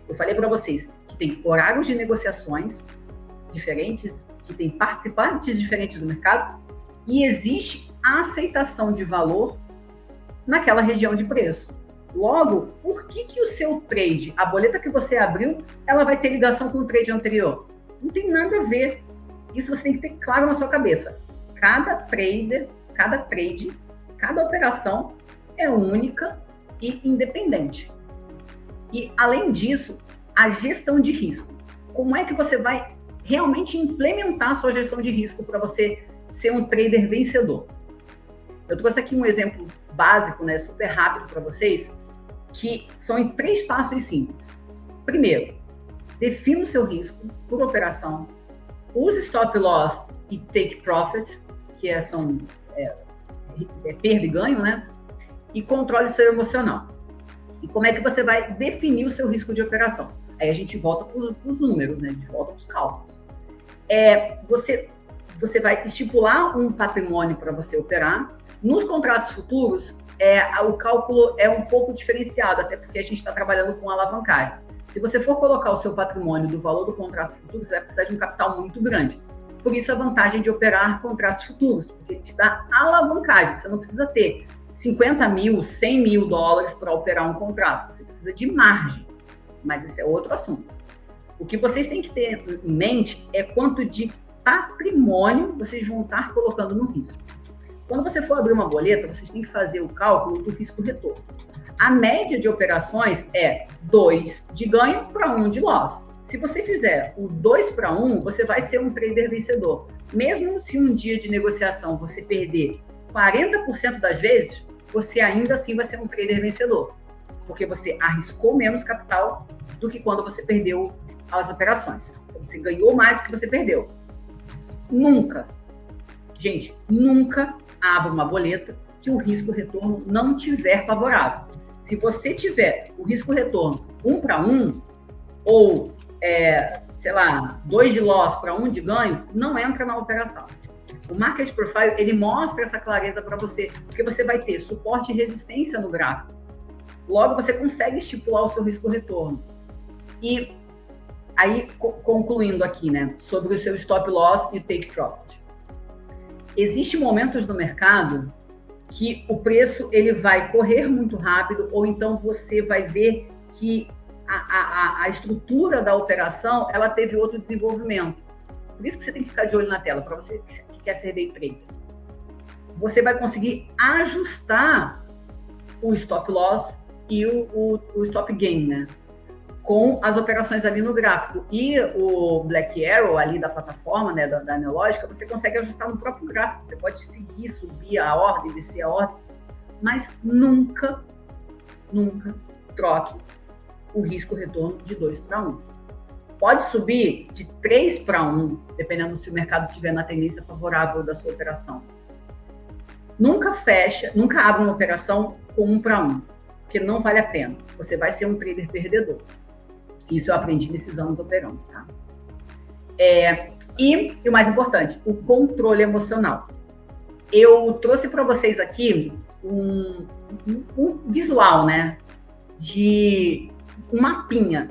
eu falei para vocês que tem horários de negociações diferentes, que tem participantes diferentes do mercado, e existe a aceitação de valor naquela região de preço. Logo, por que o seu trade, a boleta que você abriu, ela vai ter ligação com o trade anterior? Não tem nada a ver. Isso você tem que ter claro na sua cabeça. Cada trader, cada trade, cada operação é única e independente. E, além disso, a gestão de risco. Como é que você vai realmente implementar a sua gestão de risco para você ser um trader vencedor? Eu trouxe aqui um exemplo básico, né, super rápido para vocês, que são em 3 passos simples. Primeiro, defina o seu risco por operação. Use stop loss e take profit, que são perda e ganho, né? E controle o seu emocional. E como é que você vai definir o seu risco de operação? Aí a gente volta para os números, né? A gente volta para os cálculos. Você vai estipular um patrimônio para você operar. Nos contratos futuros, o cálculo é um pouco diferenciado, até porque a gente está trabalhando com alavancagem. Se você for colocar o seu patrimônio do valor do contrato futuro, você vai precisar de um capital muito grande. Por isso a vantagem de operar contratos futuros, porque ele te dá alavancagem. Você não precisa ter 50 mil, 100 mil dólares para operar um contrato. Você precisa de margem, mas isso é outro assunto. O que vocês têm que ter em mente é quanto de patrimônio vocês vão estar colocando no risco. Quando você for abrir uma boleta, vocês têm que fazer o cálculo do risco-retorno. A média de operações é 2 de ganho para 1 de loss. Se você fizer o 2 para 1, você vai ser um trader vencedor. Mesmo se um dia de negociação você perder 40% das vezes, você ainda assim vai ser um trader vencedor. Porque você arriscou menos capital do que quando você perdeu as operações. Você ganhou mais do que você perdeu. Nunca abra uma boleta que o risco-retorno não tiver favorável. Se você tiver o risco-retorno 1 para 1, ou, 2 de loss para 1 de ganho, não entra na operação. O Market Profile, ele mostra essa clareza para você, porque você vai ter suporte e resistência no gráfico. Logo, você consegue estipular o seu risco-retorno. E aí, concluindo aqui, né, sobre o seu stop loss e take profit. Existem momentos no mercado que o preço ele vai correr muito rápido, ou então você vai ver que a estrutura da operação ela teve outro desenvolvimento. Por isso que você tem que ficar de olho na tela, para você que quer ser day trader. Você vai conseguir ajustar o stop loss e o stop gain, né? Com as operações ali no gráfico. E o Black Arrow ali da plataforma, né, da Neológica, você consegue ajustar no próprio gráfico. Você pode seguir, subir a ordem, descer a ordem, mas nunca troque o risco-retorno de 2 para 1. Pode subir de 3 para 1, dependendo se o mercado estiver na tendência favorável da sua operação. Nunca abra uma operação com 1 para 1, porque não vale a pena. Você vai ser um trader perdedor. Isso eu aprendi nesses anos operando, tá? E o mais importante, o controle emocional. Eu trouxe para vocês aqui um visual, né? De um mapinha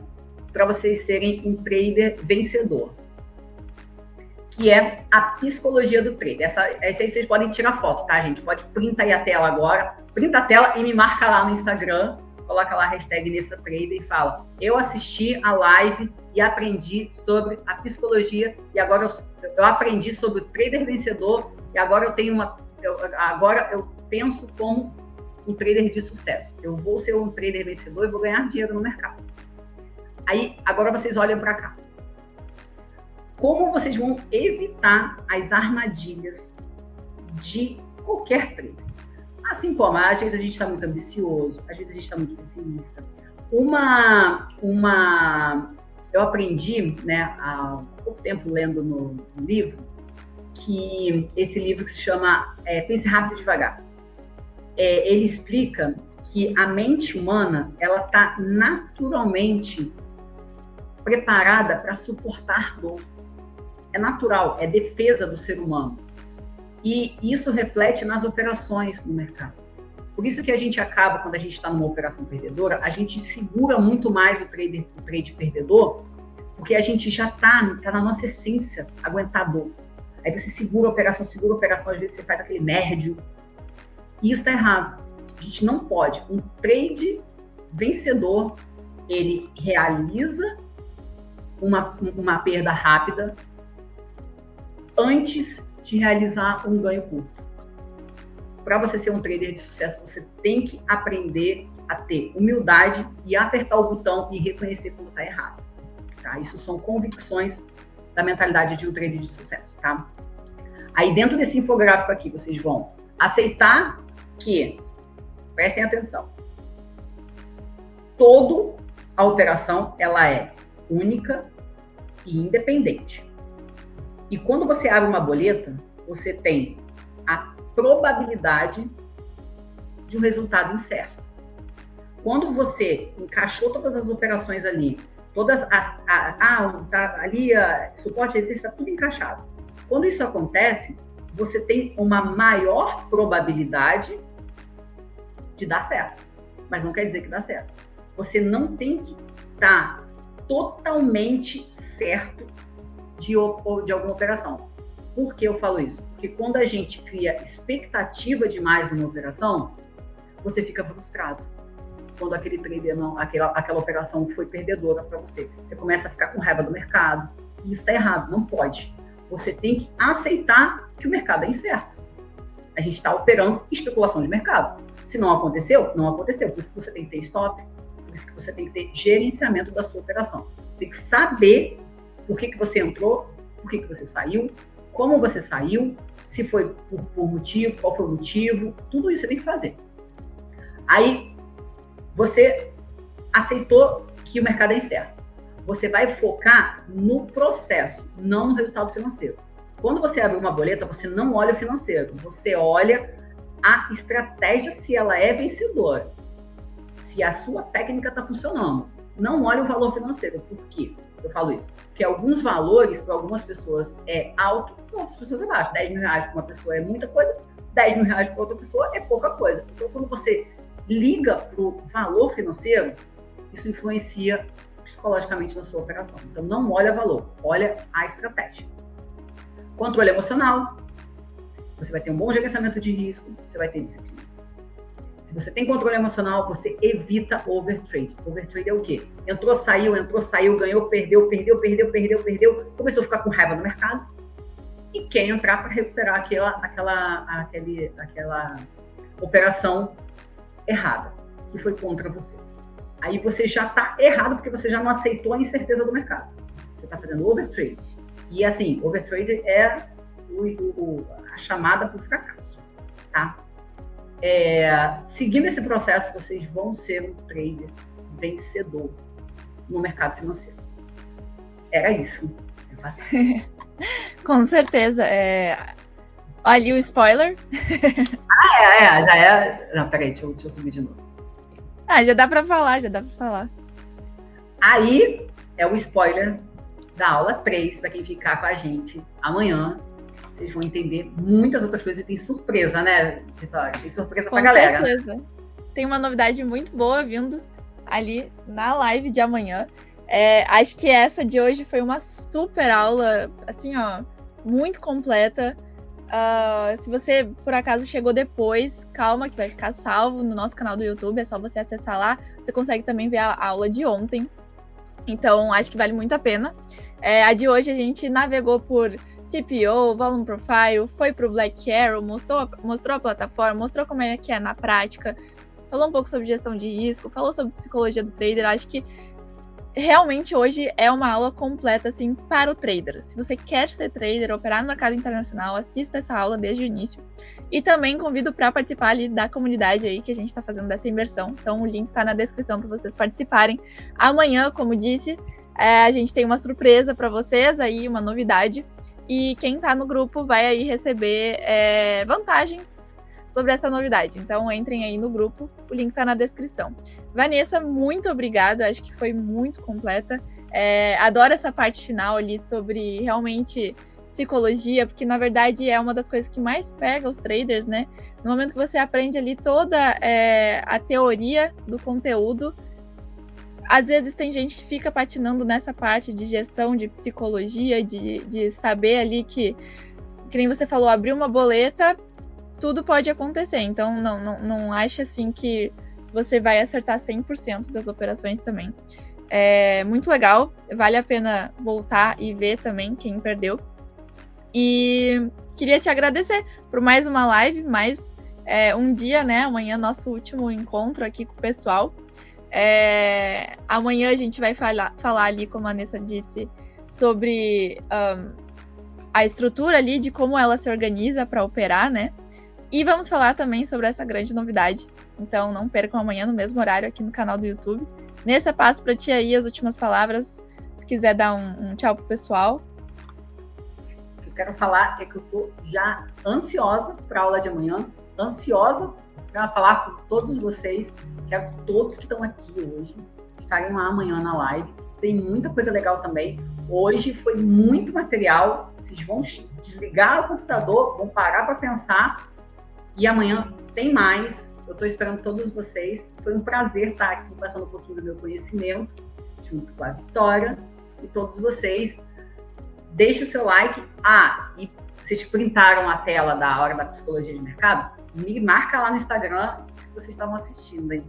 para vocês serem um trader vencedor. que é a psicologia do trader. Essa aí vocês podem tirar foto, tá, gente? Pode printar aí a tela agora, printa a tela e me marca lá no Instagram, coloca lá a hashtag NessaTrader e fala: eu assisti a live e aprendi sobre a psicologia e agora eu aprendi sobre o trader vencedor e agora eu tenho agora eu penso como um trader de sucesso. Eu vou ser um trader vencedor e vou ganhar dinheiro no mercado. Aí, agora vocês olham para cá. Como vocês vão evitar as armadilhas de qualquer trader? Assim como, às vezes a gente está muito ambicioso, às vezes a gente está muito pessimista. Eu aprendi, né, há pouco tempo lendo no livro, que esse livro que se chama Pense Rápido e Devagar. Ele explica que a mente humana, ela está naturalmente preparada para suportar dor. É natural, é defesa do ser humano. E isso reflete nas operações no mercado. Por isso que a gente acaba, quando a gente está numa operação perdedora, a gente segura muito mais o trade perdedor, porque a gente já está na nossa essência aguentar dor. Aí você segura a operação, às vezes você faz aquele médio. E isso está errado. A gente não pode. Um trade vencedor, ele realiza uma perda rápida antes de realizar um ganho curto. Para você ser um trader de sucesso, você tem que aprender a ter humildade e apertar o botão e reconhecer quando está errado. Tá? Isso são convicções da mentalidade de um trader de sucesso. Tá? Aí dentro desse infográfico aqui, vocês vão aceitar que, prestem atenção, toda a operação ela é única e independente. E quando você abre uma boleta, você tem a probabilidade de um resultado incerto. Quando você encaixou todas as operações ali, suporte, resistência, está tudo encaixado. Quando isso acontece, você tem uma maior probabilidade de dar certo. Mas não quer dizer que dá certo. Você não tem que estar totalmente certo de alguma operação. Por que eu falo isso? Porque quando a gente cria expectativa demais numa operação, você fica frustrado. Quando aquele trader aquela operação foi perdedora para você. Você começa a ficar com raiva do mercado. E isso está errado, não pode. Você tem que aceitar que o mercado é incerto. A gente está operando especulação de mercado. Se não aconteceu, não aconteceu. Por isso que você tem que ter stop, por isso que você tem que ter gerenciamento da sua operação. Você tem que saber por que você entrou, por que você saiu, como você saiu, se foi por motivo, qual foi o motivo, tudo isso você tem que fazer. Aí, você aceitou que o mercado é incerto. Você vai focar no processo, não no resultado financeiro. Quando você abre uma boleta, você não olha o financeiro, você olha a estratégia, se ela é vencedora, se a sua técnica está funcionando. Não olha o valor financeiro. Por quê? Eu falo isso. Porque alguns valores, para algumas pessoas, é alto, para outras pessoas é baixo. 10 mil reais para uma pessoa é muita coisa, 10 mil reais para outra pessoa é pouca coisa. Então, quando você liga para o valor financeiro, isso influencia psicologicamente na sua operação. Então, não olha valor, olha a estratégia. Controle emocional, você vai ter um bom gerenciamento de risco, você vai ter disciplina. Se você tem controle emocional, você evita overtrade. Overtrade é o quê? Entrou, saiu, ganhou, perdeu, começou a ficar com raiva no mercado e quer entrar para recuperar aquela operação errada, que foi contra você. Aí você já está errado porque você já não aceitou a incerteza do mercado. Você está fazendo overtrade. E assim, overtrade é a chamada para o fracasso, tá? Seguindo esse processo, vocês vão ser um trader vencedor no mercado financeiro. Era isso. Com certeza. Olha o spoiler. Já é. Não, peraí, deixa eu subir de novo. Já dá pra falar. Aí é o spoiler da aula 3, para quem ficar com a gente amanhã. Vocês vão entender muitas outras coisas e tem surpresa, né, Vitória? Tem surpresa pra galera. Com certeza. Tem uma novidade muito boa vindo ali na live de amanhã. Acho que essa de hoje foi uma super aula, assim, ó, muito completa. Se você, por acaso, chegou depois, calma, que vai ficar salvo no nosso canal do YouTube, é só você acessar lá. Você consegue também ver a aula de ontem. Então, acho que vale muito a pena. A de hoje a gente navegou por TPO, Volume Profile, foi para o Black Arrow, mostrou a plataforma, mostrou como é que é na prática, falou um pouco sobre gestão de risco, falou sobre psicologia do trader. Acho que realmente hoje é uma aula completa, assim, para o trader. Se você quer ser trader, operar no mercado internacional, assista essa aula desde o início. E também convido para participar ali da comunidade aí que a gente está fazendo dessa imersão. Então o link está na descrição para vocês participarem. Amanhã, como disse, a gente tem uma surpresa para vocês aí, uma novidade. E quem está no grupo vai aí receber vantagens sobre essa novidade. Então entrem aí no grupo, o link está na descrição. Vanessa, muito obrigada, acho que foi muito completa. Adoro essa parte final ali sobre realmente psicologia, porque na verdade é uma das coisas que mais pega os traders, né? No momento que você aprende ali toda a teoria do conteúdo, às vezes tem gente que fica patinando nessa parte de gestão, de psicologia, de saber ali que nem você falou, abrir uma boleta, tudo pode acontecer. Então não ache assim que você vai acertar 100% das operações também. É muito legal, vale a pena voltar e ver também quem perdeu. E queria te agradecer por mais uma live, mais um dia, né? Amanhã nosso último encontro aqui com o pessoal. Amanhã a gente vai falar ali, como a Vanessa disse, sobre a estrutura ali, de como ela se organiza para operar, né? E vamos falar também sobre essa grande novidade. Então não percam amanhã no mesmo horário aqui no canal do YouTube. Nessa, passo para ti aí as últimas palavras. Se quiser dar um tchau pro pessoal. O que eu quero falar é que eu tô já ansiosa para a aula de amanhã. Ansiosa para falar com todos vocês. Quero todos que estão aqui hoje estarem lá amanhã na live. Tem muita coisa legal também. Hoje foi muito material. Vocês vão desligar o computador, vão parar para pensar. E amanhã tem mais. Eu estou esperando todos vocês. Foi um prazer estar aqui passando um pouquinho do meu conhecimento, junto com a Vitória e todos vocês. Deixe o seu like. E vocês printaram a tela da hora da psicologia de mercado? Me marca lá no Instagram se vocês estavam assistindo, hein?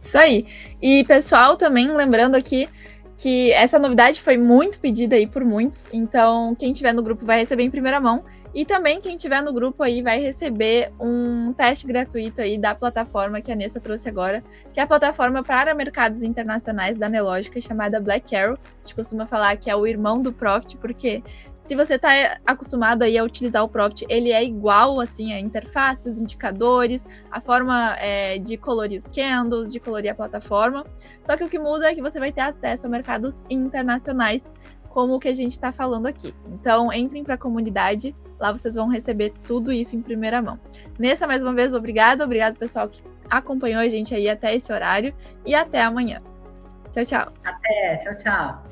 Isso aí. E, pessoal, também lembrando aqui que essa novidade foi muito pedida aí por muitos. Então, quem tiver no grupo vai receber em primeira mão. E também quem tiver no grupo aí vai receber um teste gratuito aí da plataforma que a Nessa trouxe agora, que é a plataforma para mercados internacionais da Nelogica, chamada Black Arrow. A gente costuma falar que é o irmão do Profit, porque se você está acostumado aí a utilizar o Profit, ele é igual, assim, a interface, os indicadores, a forma de colorir os candles, de colorir a plataforma. Só que o que muda é que você vai ter acesso a mercados internacionais, como o que a gente está falando aqui. Então, entrem para a comunidade, lá vocês vão receber tudo isso em primeira mão. Nessa, mais uma vez, obrigado pessoal que acompanhou a gente aí até esse horário, e até amanhã. Tchau, tchau. Até, tchau, tchau.